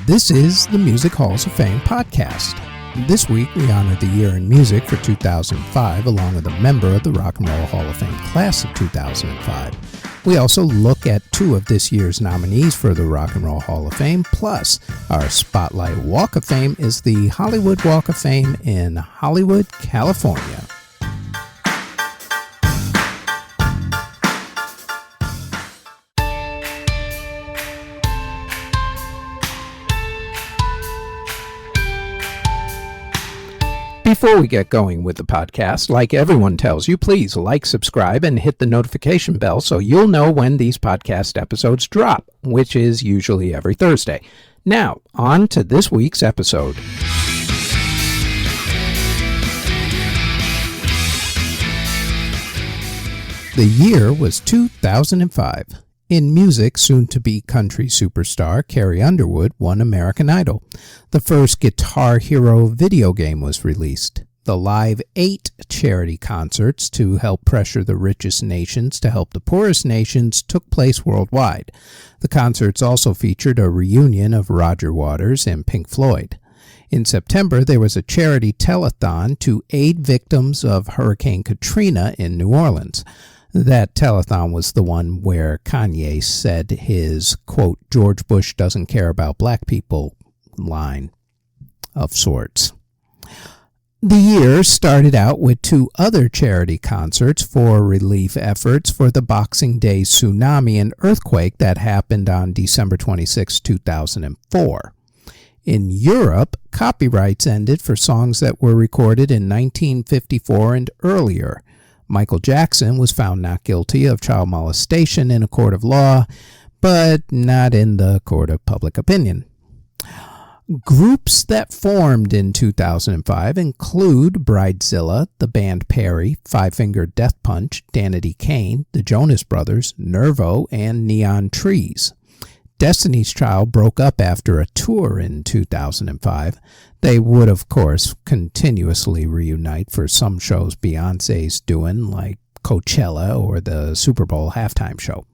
This is the Music Halls of Fame podcast. This week, we honor the year in music for 2005, along with a member of the Rock and Roll Hall of Fame class of 2005. We also look at two of this year's nominees for the Rock and Roll Hall of Fame, plus our Spotlight Walk of Fame is the Hollywood Walk of Fame in Hollywood, California. Before we get going with the podcast, like everyone tells you, please like, subscribe, and hit the notification bell so you'll know when these podcast episodes drop, which is usually every Thursday. Now, on to this week's episode. The year was 2005. In music, soon-to-be country superstar Carrie Underwood won American Idol. The first Guitar Hero video game was released. The Live 8 charity concerts to help pressure the richest nations to help the poorest nations took place worldwide. The concerts also featured a reunion of Roger Waters and Pink Floyd. In September, there was a charity telethon to aid victims of Hurricane Katrina in New Orleans. That telethon was the one where Kanye said his, quote, George Bush doesn't care about black people line of sorts. The year started out with two other charity concerts for relief efforts for the Boxing Day tsunami and earthquake that happened on December 26, 2004. In Europe, copyrights ended for songs that were recorded in 1954 and earlier. Michael Jackson was found not guilty of child molestation in a court of law, but not in the court of public opinion. Groups that formed in 2005 include Bridezilla, the band Perry, Five Finger Death Punch, Danity Kane, the Jonas Brothers, Nervo, and Neon Trees. Destiny's Child broke up after a tour in 2005. They would, of course, continuously reunite for some shows Beyoncé's doing, like Coachella or the Super Bowl halftime show.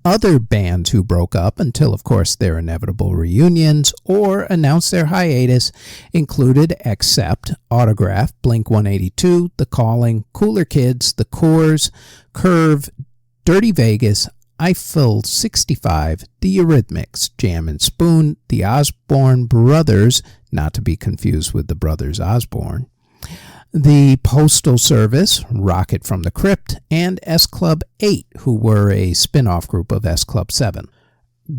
Other bands who broke up until, of course, their inevitable reunions or announced their hiatus included Accept, Autograph, Blink-182, The Calling, Cooler Kids, The Coors, Curve, Dirty Vegas, Eiffel 65, The Eurythmics, Jam and Spoon, The Osborne Brothers, not to be confused with the Brothers Osborne, the Postal Service, Rocket from the Crypt, and S Club 8, who were a spin-off group of S Club 7.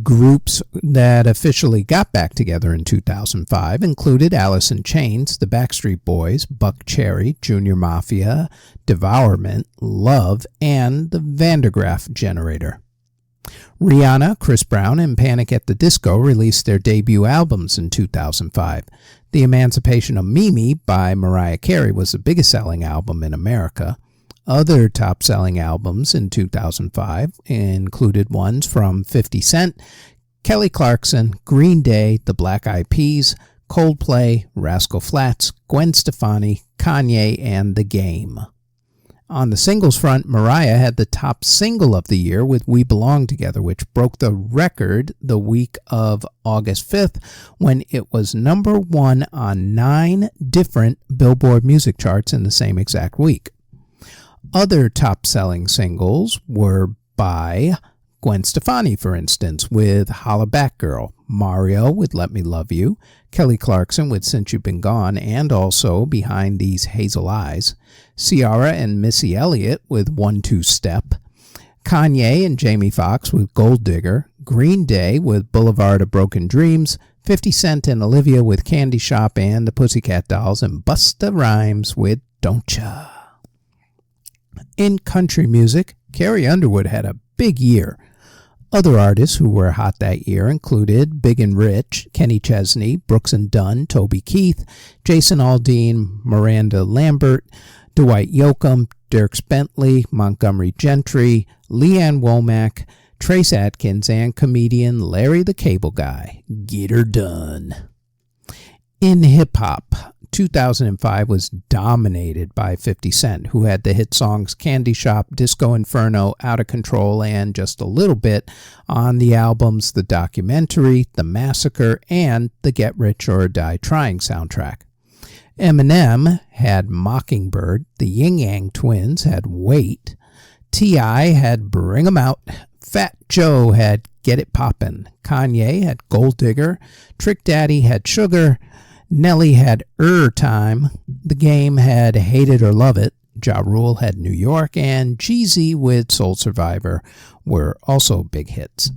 Groups that officially got back together in 2005 included Alice in Chains, the Backstreet Boys, Buck Cherry, Junior Mafia, Devourment, Love, and the Vandergraaf Generator. Rihanna, Chris Brown, and Panic at the Disco released their debut albums in 2005. The Emancipation of Mimi by Mariah Carey was the biggest selling album in America. Other top-selling albums in 2005 included ones from 50 Cent, Kelly Clarkson, Green Day, The Black Eyed Peas, Coldplay, Rascal Flatts, Gwen Stefani, Kanye, and The Game. On the singles front, Mariah had the top single of the year with We Belong Together, which broke the record the week of August 5th when it was number one on 9 different Billboard music charts in the same exact week. Other top-selling singles were by Gwen Stefani, for instance, with Holla Back Girl, Mario with Let Me Love You, Kelly Clarkson with Since You've Been Gone, and also Behind These Hazel Eyes, Ciara and Missy Elliott with 1-2 Step, Kanye and Jamie Foxx with Gold Digger, Green Day with Boulevard of Broken Dreams, 50 Cent and Olivia with Candy Shop, and the Pussycat Dolls and Busta Rhymes with Don't Ya. In country music, Carrie Underwood had a big year. Other artists who were hot that year included Big and Rich, Kenny Chesney, Brooks and Dunn, Toby Keith, Jason Aldean, Miranda Lambert, Dwight Yoakam, Dierks Bentley, Montgomery Gentry, Leanne Womack, Trace Atkins, and comedian Larry the Cable Guy. Get her done. In hip-hop, 2005 was dominated by 50 Cent, who had the hit songs Candy Shop, Disco Inferno, Out of Control, and Just a Little Bit on the albums The Documentary, The Massacre, and the Get Rich or Die Trying soundtrack. Eminem had Mockingbird, the Yin Yang Twins had Wait, T.I. had Bring 'Em Out, Fat Joe had Get It Poppin', Kanye had Gold Digger, Trick Daddy had Sugar, Nelly had Time, The Game had Hate It or Love It, Ja Rule had New York, and Jeezy with Soul Survivor were also big hits.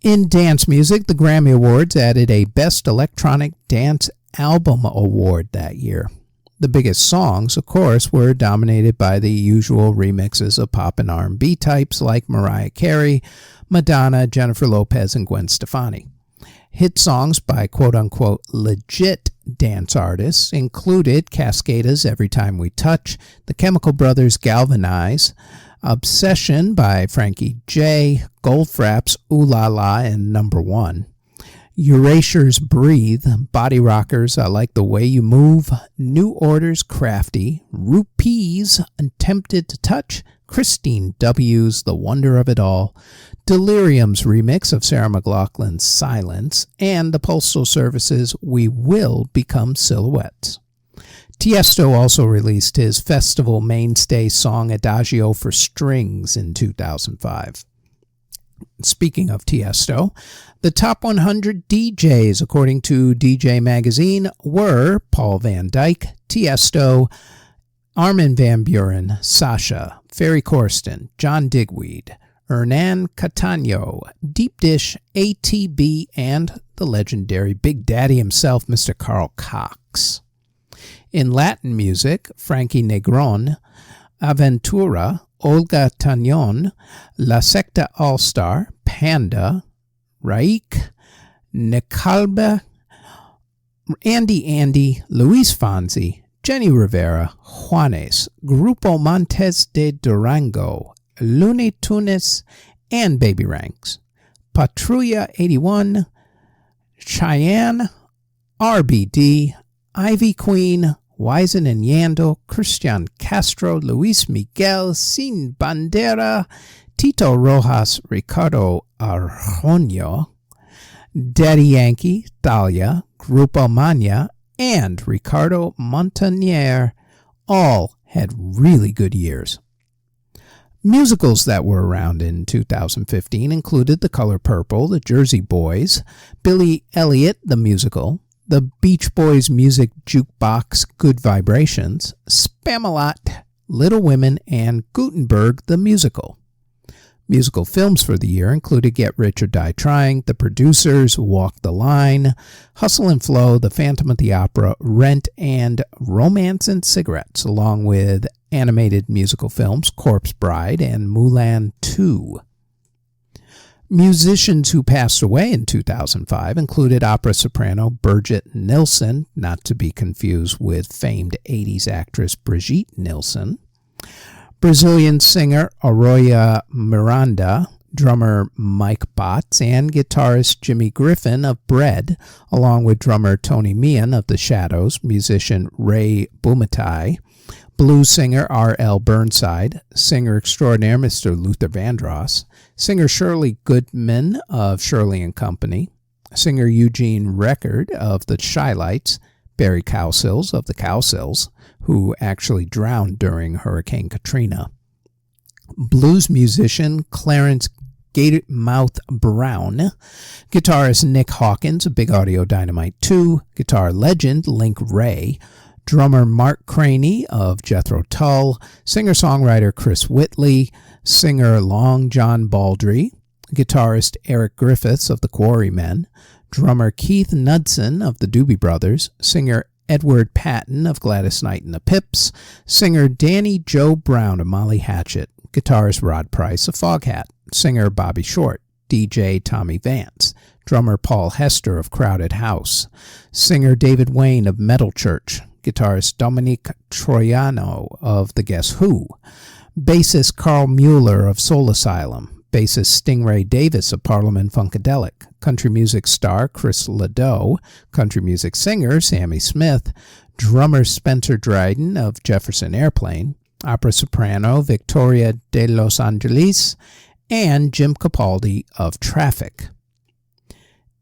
In dance music, the Grammy Awards added a Best Electronic Dance Album Award that year. The biggest songs, of course, were dominated by the usual remixes of pop and R&B types like Mariah Carey, Madonna, Jennifer Lopez, and Gwen Stefani. Hit songs by quote-unquote legit dance artists included Cascada's Every Time We Touch, The Chemical Brothers' Galvanize, Obsession by Frankie J, Goldfrapp's Ooh La La and Number One, Erasure's Breathe, Body Rockers, I Like the Way You Move, New Order's Crafty, Rupees, Tempted to Touch, Christine W's The Wonder of It All, Delirium's remix of Sarah McLachlan's Silence, and the Postal Service's We Will Become Silhouettes. Tiesto also released his festival mainstay song Adagio for Strings in 2005. Speaking of Tiesto, the top 100 DJs, according to DJ Magazine, were Paul Van Dyk, Tiesto, Armin van Buuren, Sasha, Ferry Corsten, John Digweed, Hernan Catano, Deep Dish, ATB, and the legendary Big Daddy himself, Mr. Carl Cox. In Latin music, Frankie Negron, Aventura, Olga Tañón, La Secta All-Star, Panda, Raik, Necalba, Andy, Luis Fonsi, Jenny Rivera, Juanes, Grupo Montes de Durango, Looney Tunes, and Baby Ranks. Patrulla 81, Cheyenne, RBD, Ivy Queen, Wisin and Yandel, Christian Castro, Luis Miguel, Sin Bandera, Tito Rojas, Ricardo Arjona, Daddy Yankee, Thalia, Grupo Mania, and Ricardo Montaner all had really good years. Musicals that were around in 2015 included The Color Purple, The Jersey Boys, Billy Elliot the Musical, The Beach Boys Music Jukebox Good Vibrations, Spamalot, Little Women, and Gutenberg the Musical. Musical films for the year included Get Rich or Die Trying, The Producers, Walk the Line, Hustle and Flow, The Phantom of the Opera, Rent, and Romance and Cigarettes, along with animated musical films Corpse Bride and Mulan 2. Musicians who passed away in 2005 included opera soprano Birgit Nilsson, not to be confused with famed 80s actress Brigitte Nielsen, Brazilian singer Aroya Miranda, drummer Mike Botts, and guitarist Jimmy Griffin of Bread, along with drummer Tony Meehan of The Shadows, musician Ray Bumatai, blues singer R.L. Burnside, singer extraordinaire Mr. Luther Vandross, singer Shirley Goodman of Shirley and Company, singer Eugene Record of the Shylights, Barry Cowsills of the Cowsills, who actually drowned during Hurricane Katrina, blues musician Clarence Gatemouth Brown, guitarist Nick Hawkins of Big Audio Dynamite 2, guitar legend Link Ray, drummer Mark Craney of Jethro Tull, singer-songwriter Chris Whitley, singer Long John Baldry, guitarist Eric Griffiths of the Quarrymen, drummer Keith Knudsen of the Doobie Brothers, singer Edward Patton of Gladys Knight and the Pips, singer Danny Joe Brown of Molly Hatchet, guitarist Rod Price of Foghat, singer Bobby Short, DJ Tommy Vance, drummer Paul Hester of Crowded House, singer David Wayne of Metal Church, guitarist Dominique Troiano of The Guess Who, bassist Carl Mueller of Soul Asylum, bassist Stingray Davis of Parliament Funkadelic, country music star Chris Ledoux, country music singer Sammy Smith, drummer Spencer Dryden of Jefferson Airplane, opera soprano Victoria de Los Angeles, and Jim Capaldi of Traffic.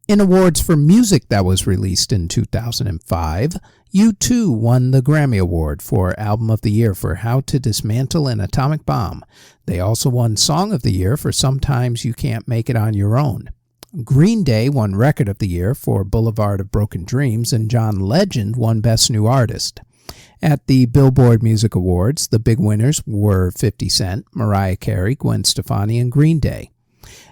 In awards for music that was released in 2005, U2 won the Grammy Award for Album of the Year for How to Dismantle an Atomic Bomb. They also won Song of the Year for Sometimes You Can't Make It on Your Own. Green Day won Record of the Year for Boulevard of Broken Dreams, and John Legend won Best New Artist. At the Billboard Music Awards, the big winners were 50 Cent, Mariah Carey, Gwen Stefani, and Green Day.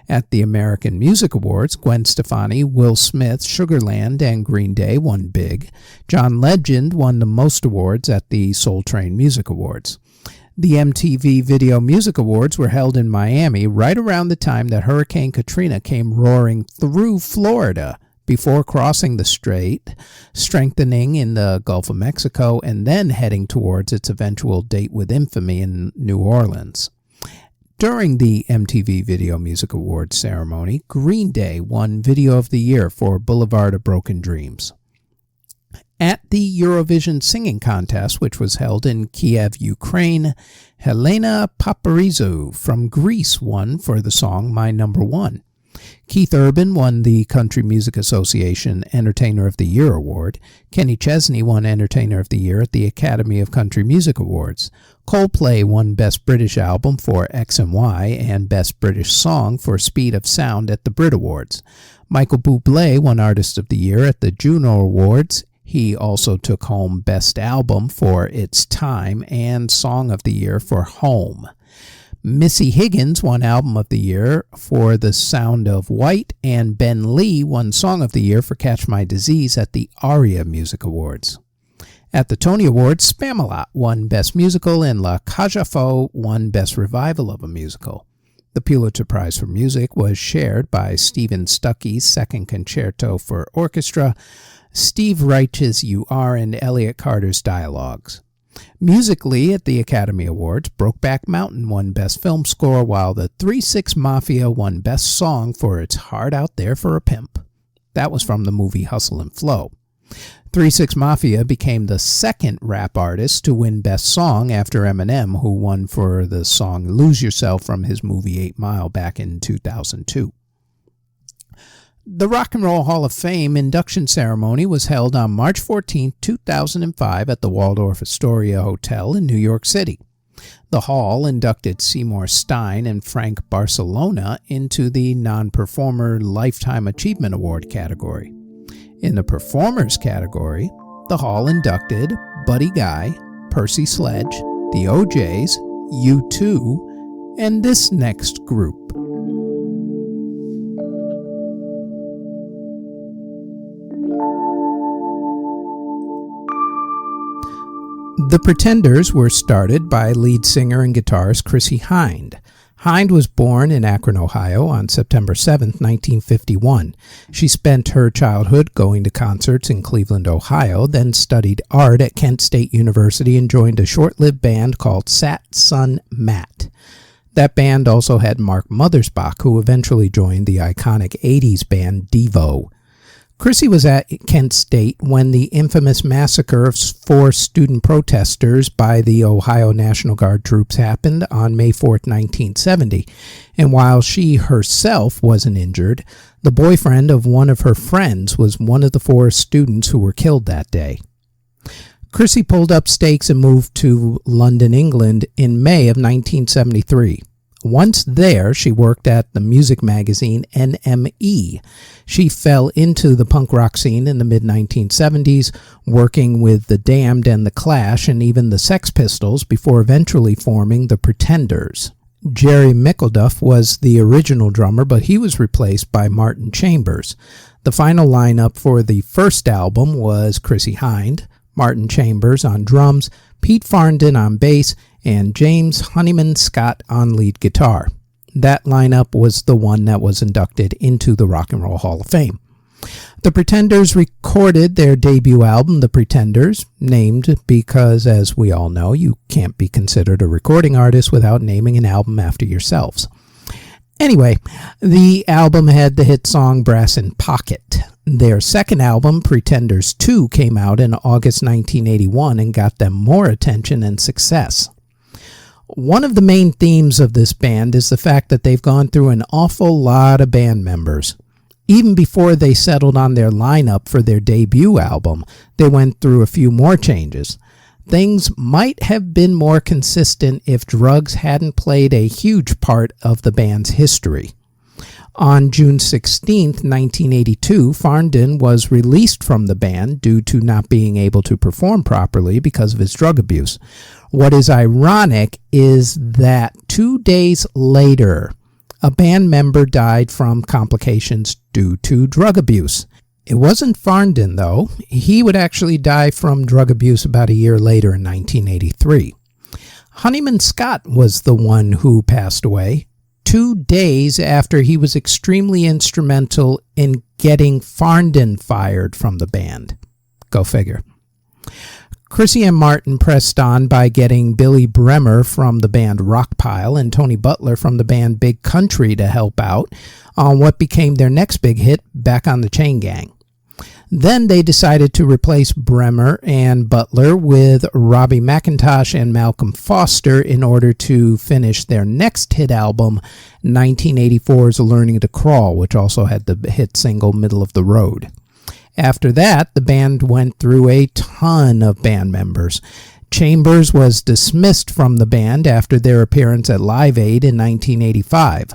At the American Music Awards, Gwen Stefani, Will Smith, Sugar Land, and Green Day won big. John Legend won the most awards at the Soul Train Music Awards. The MTV Video Music Awards were held in Miami right around the time that Hurricane Katrina came roaring through Florida before crossing the strait, strengthening in the Gulf of Mexico, and then heading towards its eventual date with infamy in New Orleans. During the MTV Video Music Awards ceremony, Green Day won Video of the Year for Boulevard of Broken Dreams. At the Eurovision Singing Contest, which was held in Kiev, Ukraine, Helena Paparizou from Greece won for the song My Number One. Keith Urban won the Country Music Association Entertainer of the Year Award. Kenny Chesney won Entertainer of the Year at the Academy of Country Music Awards. Coldplay won Best British Album for X and Y and Best British Song for Speed of Sound at the Brit Awards. Michael Bublé won Artist of the Year at the Juno Awards. He also took home Best Album for It's Time and Song of the Year for Home. Missy Higgins won Album of the Year for The Sound of White, and Ben Lee won Song of the Year for Catch My Disease at the ARIA Music Awards. At the Tony Awards, Spamalot won Best Musical, and La Cage aux Folles won Best Revival of a Musical. The Pulitzer Prize for Music was shared by Stephen Stuckey's Second Concerto for Orchestra, Steve Reich's You Are, and Elliot Carter's Dialogues. Musically, at the Academy Awards, Brokeback Mountain won Best Film Score, while the 3-6 Mafia won Best Song for It's Hard Out There for a Pimp. That was from the movie Hustle and Flow. 3-6 Mafia became the second rap artist to win Best Song after Eminem, who won for the song Lose Yourself from his movie 8 Mile back in 2002. The Rock and Roll Hall of Fame induction ceremony was held on March 14, 2005 at the Waldorf Astoria Hotel in New York City. The hall inducted Seymour Stein and Frank Barcelona into the Non-Performer Lifetime Achievement Award category. In the Performers category, the hall inducted Buddy Guy, Percy Sledge, the OJs, U2, and this next group. The Pretenders were started by lead singer and guitarist Chrissie Hynde. Hynde was born in Akron, Ohio on September 7, 1951. She spent her childhood going to concerts in Cleveland, Ohio, then studied art at Kent State University and joined a short-lived band called Sat Sun Matt. That band also had Mark Mothersbach, who eventually joined the iconic 80s band Devo. Chrissie was at Kent State when the infamous massacre of 4 student protesters by the Ohio National Guard troops happened on May 4, 1970, and while she herself wasn't injured, the boyfriend of one of her friends was one of the 4 students who were killed that day. Chrissie pulled up stakes and moved to London, England in May of 1973. Once there, she worked at the music magazine NME. She fell into the punk rock scene in the mid-1970s, working with The Damned and The Clash and even the Sex Pistols before eventually forming The Pretenders. Jerry Mickelduff was the original drummer, but he was replaced by Martin Chambers. The final lineup for the first album was Chrissie Hynde, Martin Chambers on drums, Pete Farndon on bass, and James Honeyman Scott on lead guitar. That lineup was the one that was inducted into the Rock and Roll Hall of Fame. The Pretenders recorded their debut album, The Pretenders, named because, as we all know, you can't be considered a recording artist without naming an album after yourselves. Anyway, the album had the hit song Brass in Pocket. Their second album, Pretenders 2, came out in August 1981 and got them more attention and success. One of the main themes of this band is the fact that they've gone through an awful lot of band members. Even before they settled on their lineup for their debut album, they went through a few more changes. Things might have been more consistent if drugs hadn't played a huge part of the band's history. On June 16, 1982, Frampton was released from the band due to not being able to perform properly because of his drug abuse. What is ironic is that 2 days later, a band member died from complications due to drug abuse. It wasn't Frampton, though. He would actually die from drug abuse about a year later in 1983. Honeyman Scott was the one who passed away 2 days after he was extremely instrumental in getting Frampton fired from the band. Go figure. Chrissy and Martin pressed on by getting Billy Bremer from the band Rockpile and Tony Butler from the band Big Country to help out on what became their next big hit, Back on the Chain Gang. Then they decided to replace Bremer and Butler with Robbie McIntosh and Malcolm Foster in order to finish their next hit album, 1984's Learning to Crawl, which also had the hit single Middle of the Road. After that, the band went through a ton of band members. Chambers was dismissed from the band after their appearance at Live Aid in 1985.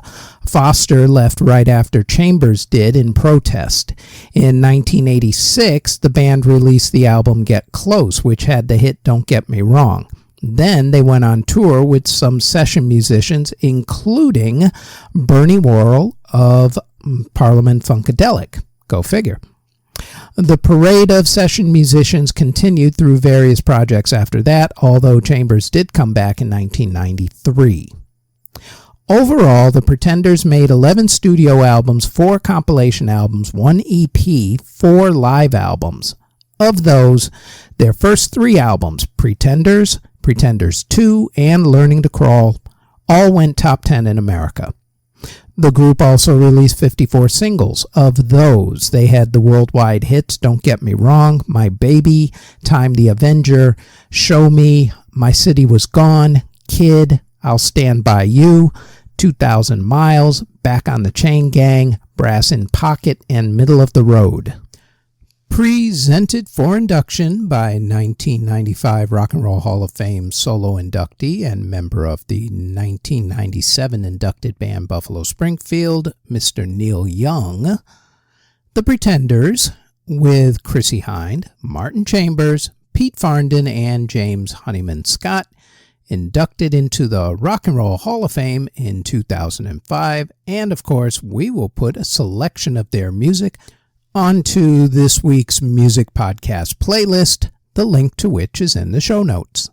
Foster left right after Chambers did in protest. In 1986, the band released the album Get Close, which had the hit Don't Get Me Wrong. Then they went on tour with some session musicians, including Bernie Worrell of Parliament Funkadelic. Go figure. The parade of session musicians continued through various projects after that, although Chambers did come back in 1993. Overall, the Pretenders made 11 studio albums, 4 compilation albums, 1 EP, 4 live albums. Of those, their first 3 albums, Pretenders, Pretenders 2, and Learning to Crawl, all went top 10 in America. The group also released 54 singles. Of those, they had the worldwide hits Don't Get Me Wrong, My Baby, Time the Avenger, Show Me, My City Was Gone, Kid, I'll Stand By You, 2,000 Miles, Back on the Chain Gang, Brass in Pocket, and Middle of the Road. Presented for induction by 1995 Rock and Roll Hall of Fame solo inductee and member of the 1997 inducted band Buffalo Springfield, Mr. Neil Young, The Pretenders, with Chrissie Hynde, Martin Chambers, Pete Frampton, and James Honeyman Scott, inducted into the Rock and Roll Hall of Fame in 2005, and of course we will put a selection of their music onto this week's music podcast playlist, the link to which is in the show notes.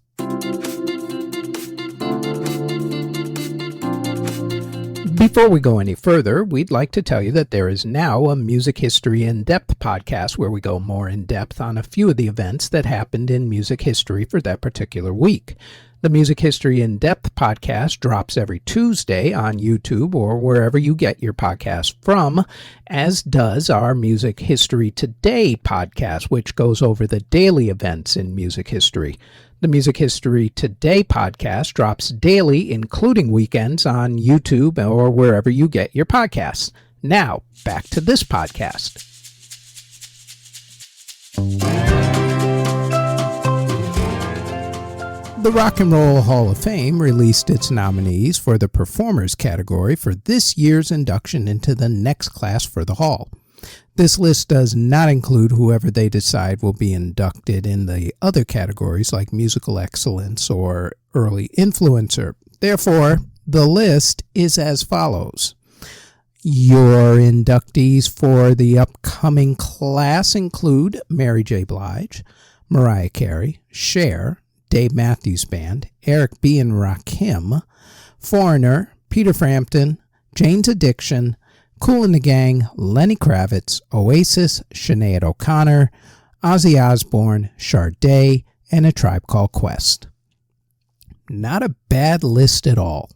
Before we go any further, we'd like to tell you that there is now a Music History In-Depth podcast where we go more in-depth on a few of the events that happened in music history for that particular week. The Music History In-Depth podcast drops every Tuesday on YouTube or wherever you get your podcast from, as does our Music History Today podcast, which goes over the daily events in music history. The Music History Today podcast drops daily, including weekends, on YouTube or wherever you get your podcasts. Now, back to this podcast. The Rock and Roll Hall of Fame released its nominees for the Performers category for this year's induction into the next class for the Hall. This list does not include whoever they decide will be inducted in the other categories like Musical Excellence or Early Influencer. Therefore, the list is as follows. Your inductees for the upcoming class include Mary J. Blige, Mariah Carey, Cher, Dave Matthews Band, Eric B. and Rakim, Foreigner, Peter Frampton, Jane's Addiction, Kool and the Gang, Lenny Kravitz, Oasis, Sinead O'Connor, Ozzy Osbourne, Sade, and A Tribe Called Quest. Not a bad list at all.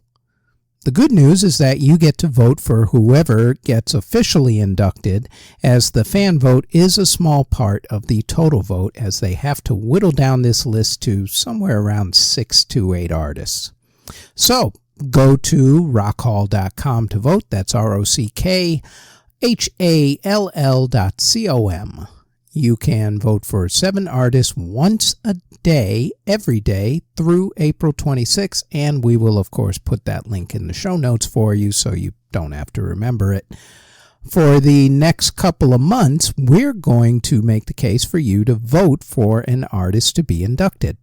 The good news is that you get to vote for whoever gets officially inducted, as the fan vote is a small part of the total vote, as they have to whittle down this list to somewhere around 6 to 8 artists. So go to rockhall.com to vote. That's rockhall.com. You can vote for 7 artists once a day, every day, through April 26th, and we will, of course, put that link in the show notes for you so you don't have to remember it. For the next couple of months, we're going to make the case for you to vote for an artist to be inducted.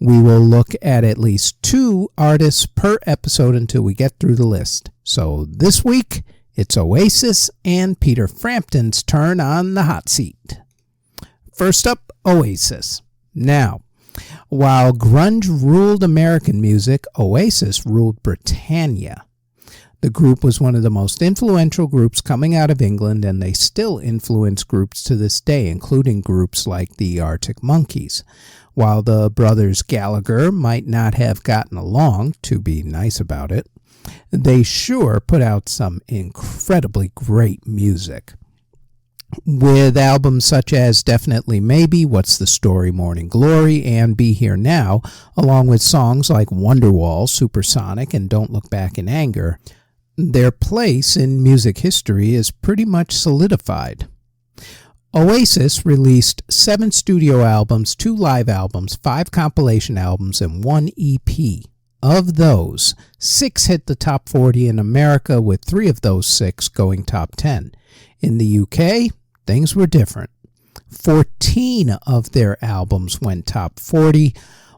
We will look at least 2 artists per episode until we get through the list. So this week, it's Oasis and Peter Frampton's turn on the hot seat. First up, Oasis. Now, while grunge ruled American music, Oasis ruled Britannia. The group was one of the most influential groups coming out of England, and they still influence groups to this day, including groups like the Arctic Monkeys. While the brothers Gallagher might not have gotten along, to be nice about it, they sure put out some incredibly great music. With albums such as Definitely Maybe, What's the Story, Morning Glory, and Be Here Now, along with songs like Wonderwall, Supersonic, and Don't Look Back in Anger, their place in music history is pretty much solidified. Oasis released 7 studio albums, 2 live albums, 5 compilation albums, and 1 EP. Of those, 6 hit the top 40 in America, with 3 of those 6 going top 10. In the UK, things were different. 14 of their albums went top 40,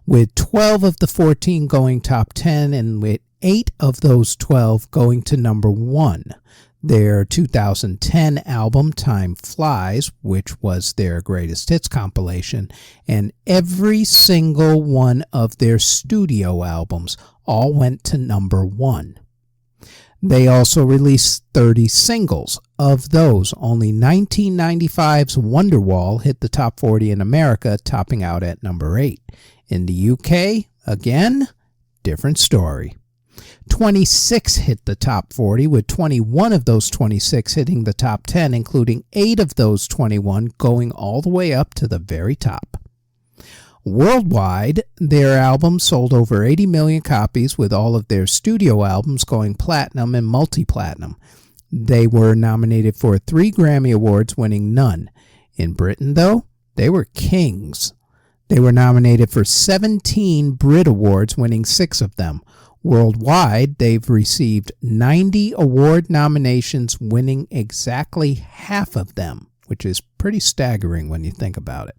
with 12 of the 14 going top 10, and with 8 of those 12 going to number 1. Their 2010 album, Time Flies, which was their greatest hits compilation, and every single one of their studio albums all went to number 1. They also released 30 singles. Of those, only 1995's Wonderwall hit the top 40 in America, topping out at number 8. In the UK, again, different story. 26 hit the top 40, with 21 of those 26 hitting the top 10, including 8 of those 21 going all the way up to the very top. Worldwide, their albums sold over 80 million copies, with all of their studio albums going platinum and multi-platinum. They were nominated for 3 Grammy Awards, winning none. In Britain, though, they were kings. They were nominated for 17 Brit Awards, winning 6 of them. Worldwide, they've received 90 award nominations, winning exactly half of them, which is pretty staggering when you think about it.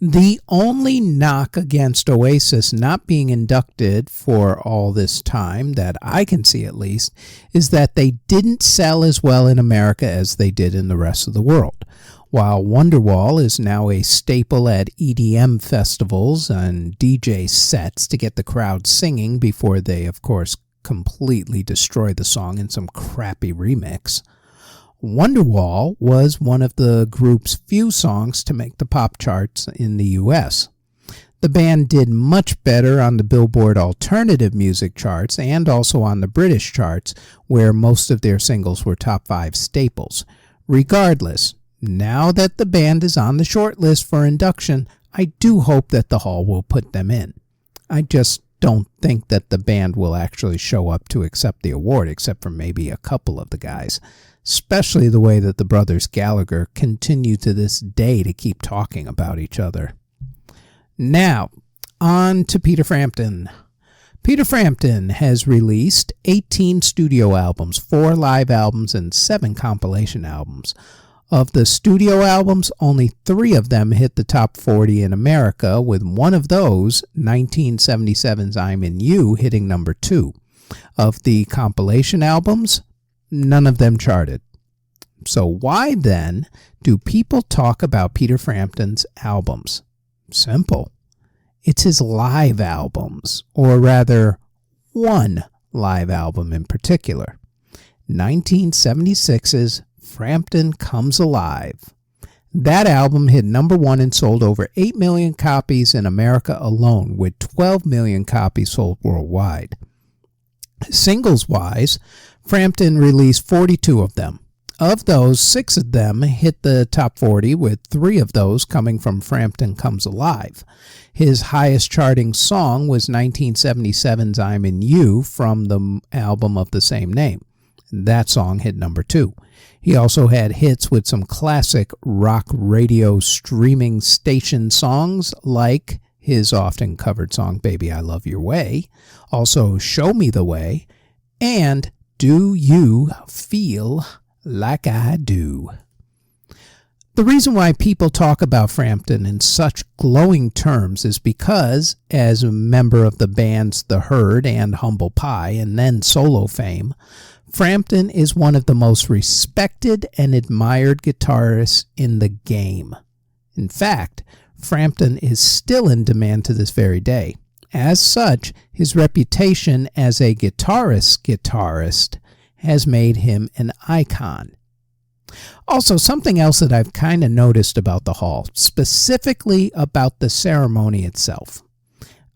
The only knock against Oasis not being inducted for all this time, that I can see at least, is that they didn't sell as well in America as they did in the rest of the world. While Wonderwall is now a staple at EDM festivals and DJ sets to get the crowd singing before they, of course, completely destroy the song in some crappy remix, Wonderwall was one of the group's few songs to make the pop charts in the U.S. The band did much better on the Billboard alternative music charts and also on the British charts, where most of their singles were top 5 staples. Regardless, now that the band is on the short list for induction, I do hope that the Hall will put them in. I just don't think that the band will actually show up to accept the award, except for maybe a couple of the guys. Especially the way that the brothers Gallagher continue to this day to keep talking about each other. Now, on to Peter Frampton. Peter Frampton has released 18 studio albums, 4 live albums, and 7 compilation albums. Of the studio albums, only 3 of them hit the top 40 in America, with one of those, 1977's I'm In You, hitting number 2. Of the compilation albums, none of them charted. So why then do people talk about Peter Frampton's albums? Simple. It's his live albums, or rather, one live album in particular. 1976's Frampton Comes Alive. That album hit number 1 and sold over 8 million copies in America alone, with 12 million copies sold worldwide. Singles-wise, Frampton released 42 of them. Of those, 6 of them hit the top 40, with 3 of those coming from Frampton Comes Alive. His highest charting song was 1977's I'm in You from the album of the same name. That song hit number 2. He also had hits with some classic rock radio streaming station songs like his often covered song Baby I Love Your Way, also Show Me the Way, and Do You Feel Like I Do. The reason why people talk about Frampton in such glowing terms is because, as a member of the bands The Herd and Humble Pie and then solo fame, Frampton is one of the most respected and admired guitarists in the game. In fact, Frampton is still in demand to this very day. As such, his reputation as a guitarist has made him an icon. Also, something else that I've kind of noticed about the hall, specifically about the ceremony itself.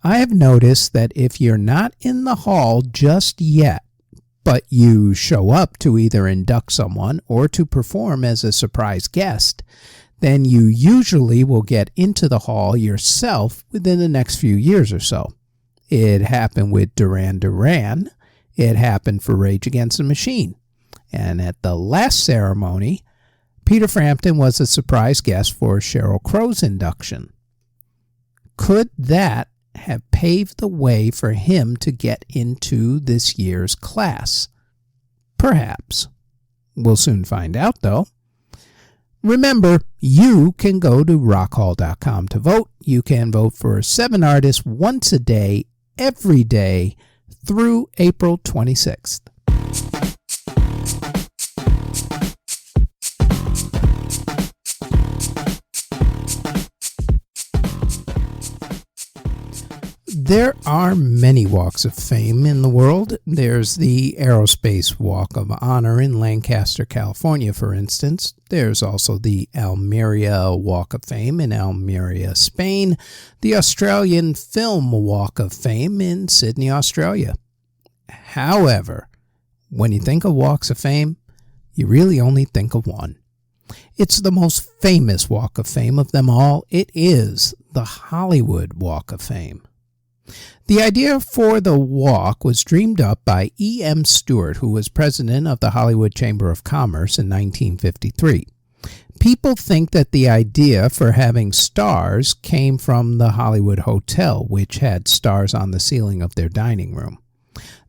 I have noticed that if you're not in the hall just yet, but you show up to either induct someone or to perform as a surprise guest, then you usually will get into the hall yourself within the next few years or so. It happened with Duran Duran. It happened for Rage Against the Machine. And at the last ceremony, Peter Frampton was a surprise guest for Sheryl Crow's induction. Could that have paved the way for him to get into this year's class? Perhaps. We'll soon find out, though. Remember, you can go to rockhall.com to vote. You can vote for 7 artists once a day, every day, through April 26th. There are many walks of fame in the world. There's the Aerospace Walk of Honor in Lancaster, California, for instance. There's also the Almeria Walk of Fame in Almeria, Spain. The Australian Film Walk of Fame in Sydney, Australia. However, when you think of walks of fame, you really only think of one. It's the most famous Walk of Fame of them all. It is the Hollywood Walk of Fame. The idea for the walk was dreamed up by E.M. Stewart, who was president of the Hollywood Chamber of Commerce in 1953. People think that the idea for having stars came from the Hollywood Hotel, which had stars on the ceiling of their dining room.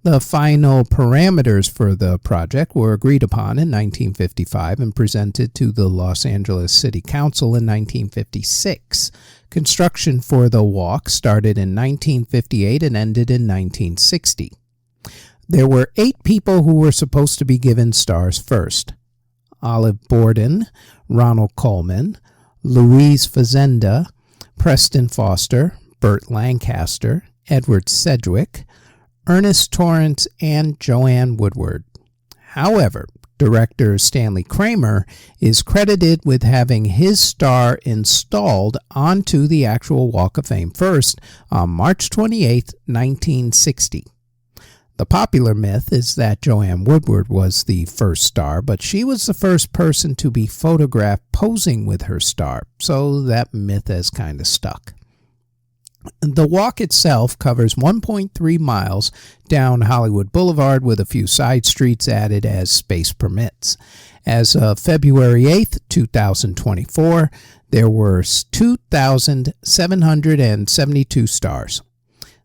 The final parameters for the project were agreed upon in 1955 and presented to the Los Angeles City Council in 1956. Construction for the walk started in 1958 and ended in 1960. There were 8 people who were supposed to be given stars first: Olive Borden, Ronald Colman, Louise Fazenda, Preston Foster, Burt Lancaster, Edward Sedgwick, Ernest Torrance, and Joanne Woodward. However, director Stanley Kramer is credited with having his star installed onto the actual Walk of Fame first on March 28, 1960. The popular myth is that Joanne Woodward was the first star, but she was the first person to be photographed posing with her star, so that myth has kind of stuck. The walk itself covers 1.3 miles down Hollywood Boulevard with a few side streets added as space permits. As of February 8, 2024, there were 2,772 stars.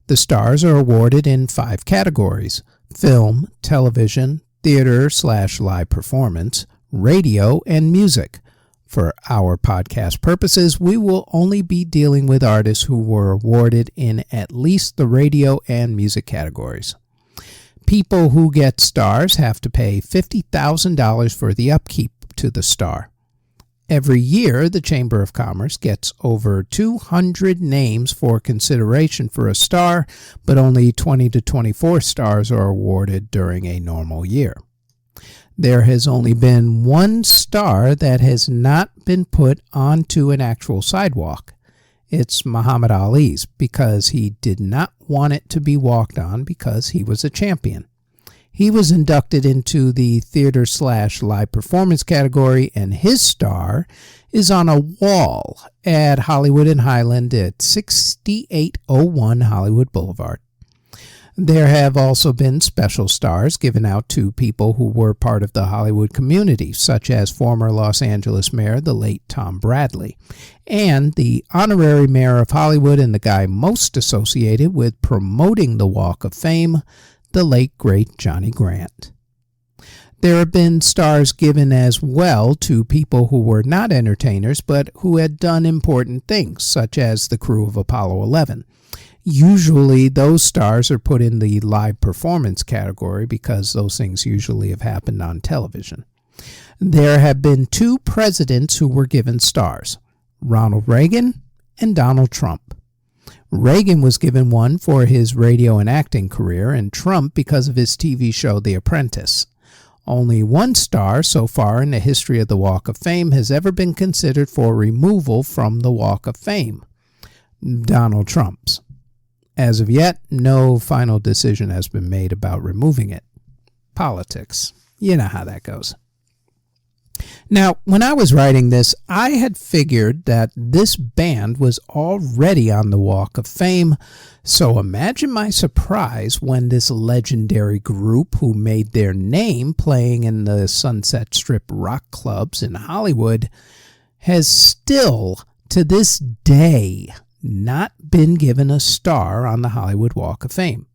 The stars are awarded in 5 categories: film, television, theater/live performance, radio, and music. For our podcast purposes, we will only be dealing with artists who were awarded in at least the radio and music categories. People who get stars have to pay $50,000 for the upkeep to the star. Every year, the Chamber of Commerce gets over 200 names for consideration for a star, but only 20 to 24 stars are awarded during a normal year. There has only been 1 star that has not been put onto an actual sidewalk. It's Muhammad Ali's, because he did not want it to be walked on because he was a champion. He was inducted into the theater/live performance category, and his star is on a wall at Hollywood and Highland at 6801 Hollywood Boulevard. There have also been special stars given out to people who were part of the Hollywood community, such as former Los Angeles Mayor, the late Tom Bradley, and the honorary mayor of Hollywood and the guy most associated with promoting the Walk of Fame, the late great Johnny Grant. There have been stars given as well to people who were not entertainers but who had done important things, such as the crew of Apollo 11. Usually those stars are put in the live performance category because those things usually have happened on television. There have been two presidents who were given stars, Ronald Reagan and Donald Trump. Reagan was given one for his radio and acting career, and Trump because of his TV show The Apprentice. Only one star so far in the history of the Walk of Fame has ever been considered for removal from the Walk of Fame, Donald Trump's. As of yet, no final decision has been made about removing it. Politics. You know how that goes. Now, when I was writing this, I had figured that this band was already on the Walk of Fame, so imagine my surprise when this legendary group who made their name playing in the Sunset Strip rock clubs in Hollywood has still, to this day, not been given a star on the Hollywood Walk of Fame.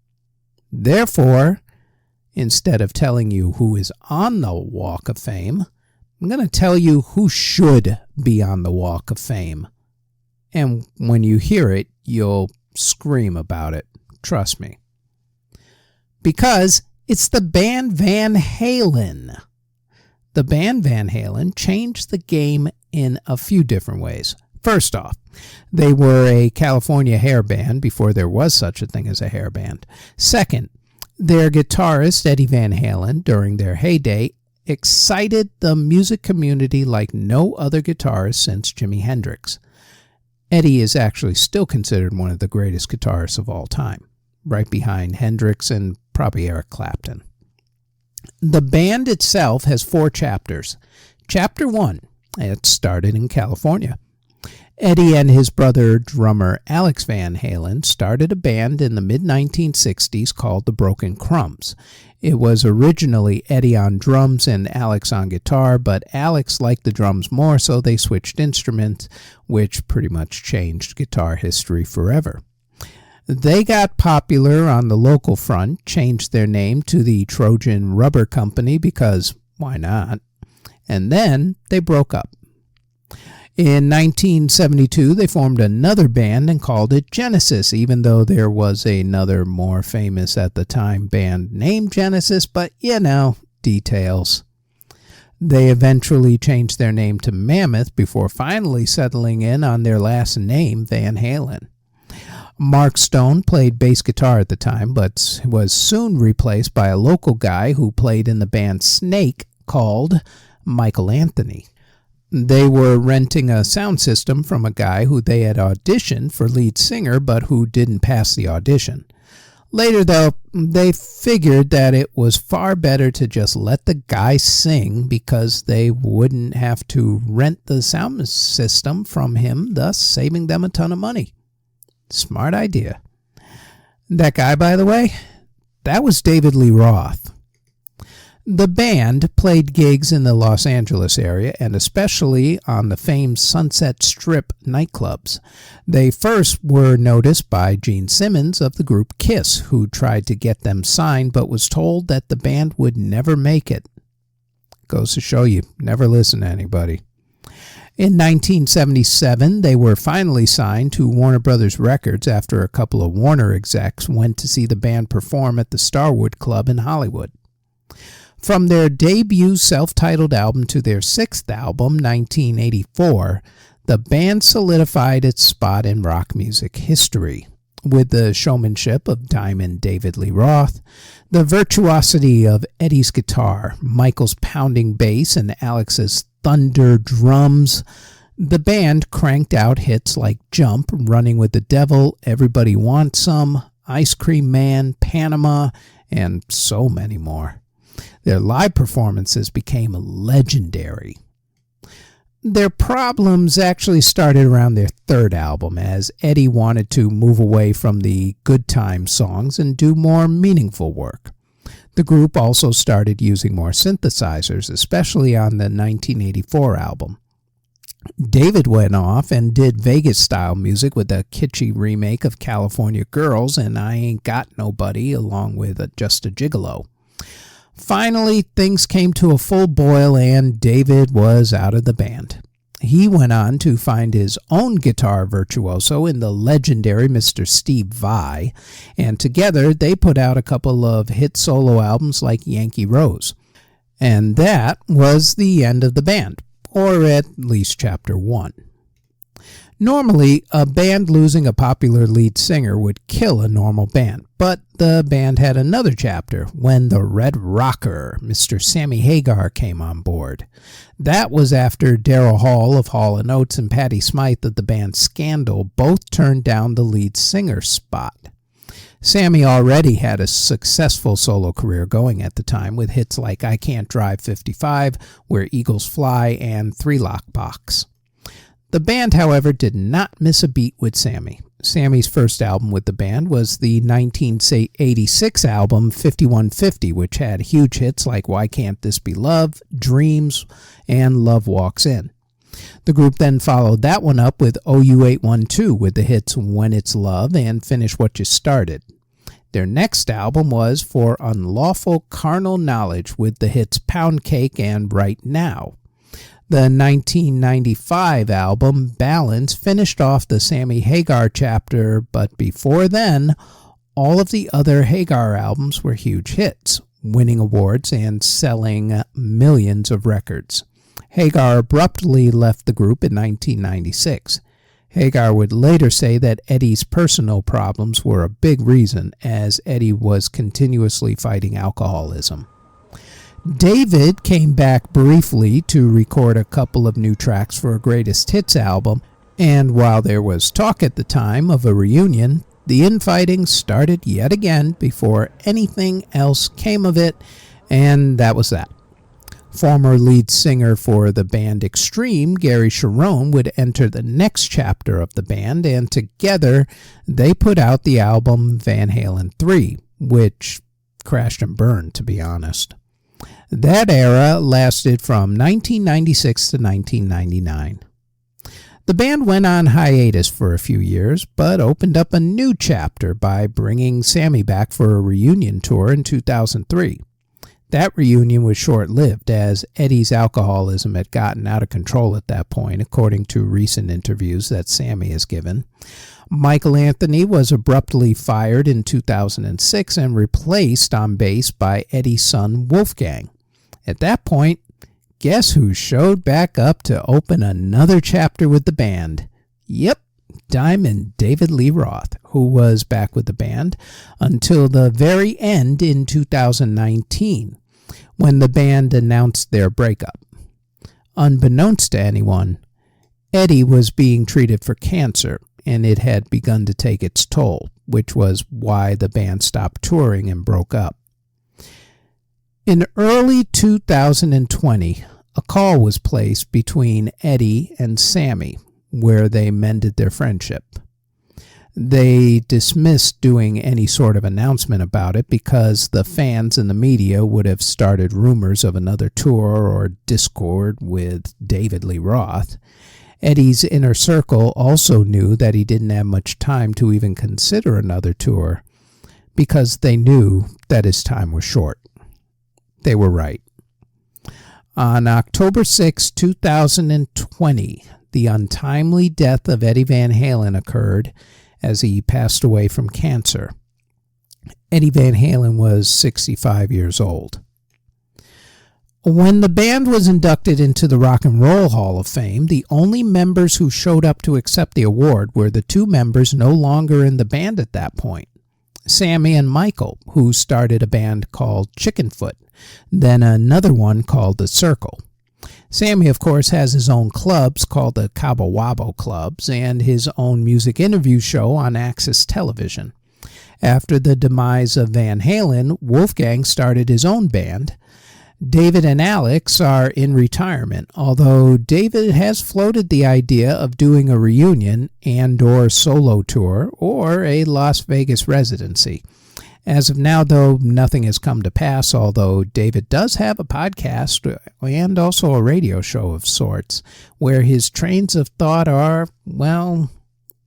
Therefore, instead of telling you who is on the Walk of Fame, I'm going to tell you who should be on the Walk of Fame. And when you hear it, you'll scream about it. Trust me. Because it's the band Van Halen. The band Van Halen changed the game in a few different ways. First off, they were a California hair band before there was such a thing as a hair band. Second, their guitarist, Eddie Van Halen, during their heyday, excited the music community like no other guitarist since Jimi Hendrix. Eddie is actually still considered one of the greatest guitarists of all time, right behind Hendrix and probably Eric Clapton. The band itself has 4 chapters. Chapter 1, it started in California. Eddie and his brother, drummer Alex Van Halen, started a band in the mid-1960s called the Broken Crumbs. It was originally Eddie on drums and Alex on guitar, but Alex liked the drums more, so they switched instruments, which pretty much changed guitar history forever. They got popular on the local front, changed their name to the Trojan Rubber Company because why not? And then they broke up. In 1972, they formed another band and called it Genesis, even though there was another more famous at the time band named Genesis, but you know, details. They eventually changed their name to Mammoth before finally settling in on their last name, Van Halen. Mark Stone played bass guitar at the time, but was soon replaced by a local guy who played in the band Snake called Michael Anthony. They were renting a sound system from a guy who they had auditioned for lead singer, but who didn't pass the audition. Later, though, they figured that it was far better to just let the guy sing because they wouldn't have to rent the sound system from him, thus saving them a ton of money. Smart idea. That guy, by the way, that was David Lee Roth. The band played gigs in the Los Angeles area and especially on the famed Sunset Strip nightclubs. They first were noticed by Gene Simmons of the group Kiss, who tried to get them signed but was told that the band would never make it. Goes to show you, never listen to anybody. In 1977, they were finally signed to Warner Brothers Records after a couple of Warner execs went to see the band perform at the Starwood Club in Hollywood. From their debut self-titled album to their 6th album, 1984, the band solidified its spot in rock music history. With the showmanship of Diamond David Lee Roth, the virtuosity of Eddie's guitar, Michael's pounding bass, and Alex's thunder drums, the band cranked out hits like Jump, Running with the Devil, Everybody Wants Some, Ice Cream Man, Panama, and so many more. Their live performances became legendary. Their problems actually started around their third album, as Eddie wanted to move away from the good time songs and do more meaningful work. The group also started using more synthesizers, especially on the 1984 album. David went off and did Vegas-style music with a kitschy remake of California Girls and I Ain't Got Nobody, along with Just a Gigolo. Finally, things came to a full boil and David was out of the band. He went on to find his own guitar virtuoso in the legendary Mr. Steve Vai, and together they put out a couple of hit solo albums like Yankee Rose. And that was the end of the band, or at least chapter 1. Normally, a band losing a popular lead singer would kill a normal band, but the band had another chapter when the Red Rocker, Mr. Sammy Hagar, came on board. That was after Daryl Hall of Hall & Oates and Patti Smythe of the band Scandal both turned down the lead singer spot. Sammy already had a successful solo career going at the time with hits like I Can't Drive 55, Where Eagles Fly, and Three Lock Box. The band, however, did not miss a beat with Sammy. Sammy's first album with the band was the 1986 album 5150, which had huge hits like Why Can't This Be Love, Dreams, and Love Walks In. The group then followed that one up with OU812 with the hits When It's Love and Finish What You Started. Their next album was For Unlawful Carnal Knowledge with the hits Pound Cake and Right Now. The 1995 album, Balance, finished off the Sammy Hagar chapter, but before then, all of the other Hagar albums were huge hits, winning awards and selling millions of records. Hagar abruptly left the group in 1996. Hagar would later say that Eddie's personal problems were a big reason, as Eddie was continuously fighting alcoholism. David came back briefly to record a couple of new tracks for a greatest hits album, and while there was talk at the time of a reunion, the infighting started yet again before anything else came of it, and that was that. Former lead singer for the band Extreme, Gary Cherone, would enter the next chapter of the band, and together they put out the album Van Halen 3, which crashed and burned, to be honest. That era lasted from 1996 to 1999. The band went on hiatus for a few years, but opened up a new chapter by bringing Sammy back for a reunion tour in 2003. That reunion was short-lived, as Eddie's alcoholism had gotten out of control at that point, according to recent interviews that Sammy has given. Michael Anthony was abruptly fired in 2006 and replaced on bass by Eddie's son Wolfgang. At that point, guess who showed back up to open another chapter with the band? Yep, Diamond David Lee Roth, who was back with the band until the very end in 2019, when the band announced their breakup. Unbeknownst to anyone, Eddie was being treated for cancer, and it had begun to take its toll, which was why the band stopped touring and broke up. In early 2020, a call was placed between Eddie and Sammy, where they mended their friendship. They dismissed doing any sort of announcement about it because the fans and the media would have started rumors of another tour or discord with David Lee Roth. Eddie's inner circle also knew that he didn't have much time to even consider another tour because they knew that his time was short. They were right. On October 6, 2020, the untimely death of Eddie Van Halen occurred as he passed away from cancer. Eddie Van Halen was 65 years old. When the band was inducted into the Rock and Roll Hall of Fame, the only members who showed up to accept the award were the two members no longer in the band at that point, Sammy and Michael, who started a band called Chickenfoot, then another one called The Circle. Sammy, of course, has his own clubs called the Cabo Wabo Clubs and his own music interview show on Access Television. After the demise of Van Halen, Wolfgang started his own band. David and Alex are in retirement, although David has floated the idea of doing a reunion and/or solo tour or a Las Vegas residency. As of now, though, nothing has come to pass, although David does have a podcast and also a radio show of sorts, where his trains of thought are, well,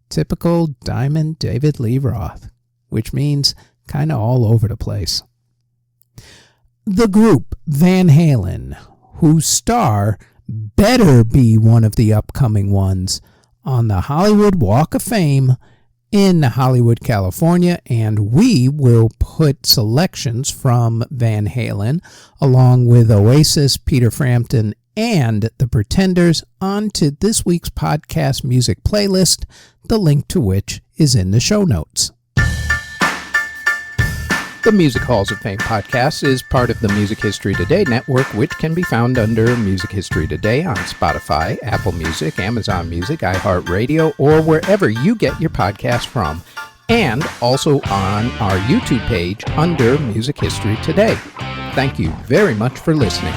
typical Diamond David Lee Roth, which means kind of all over the place. The group Van Halen, whose star better be one of the upcoming ones on the Hollywood Walk of Fame in Hollywood, California, and we will put selections from Van Halen along with Oasis Peter Frampton and the Pretenders onto this week's podcast music playlist, the link to which is in the show notes. The Music Halls of Fame podcast is part of the Music History Today network, which can be found under Music History Today on Spotify, Apple Music, Amazon Music, iHeartRadio, or wherever you get your podcast from, and also on our YouTube page under Music History Today. Thank you very much for listening.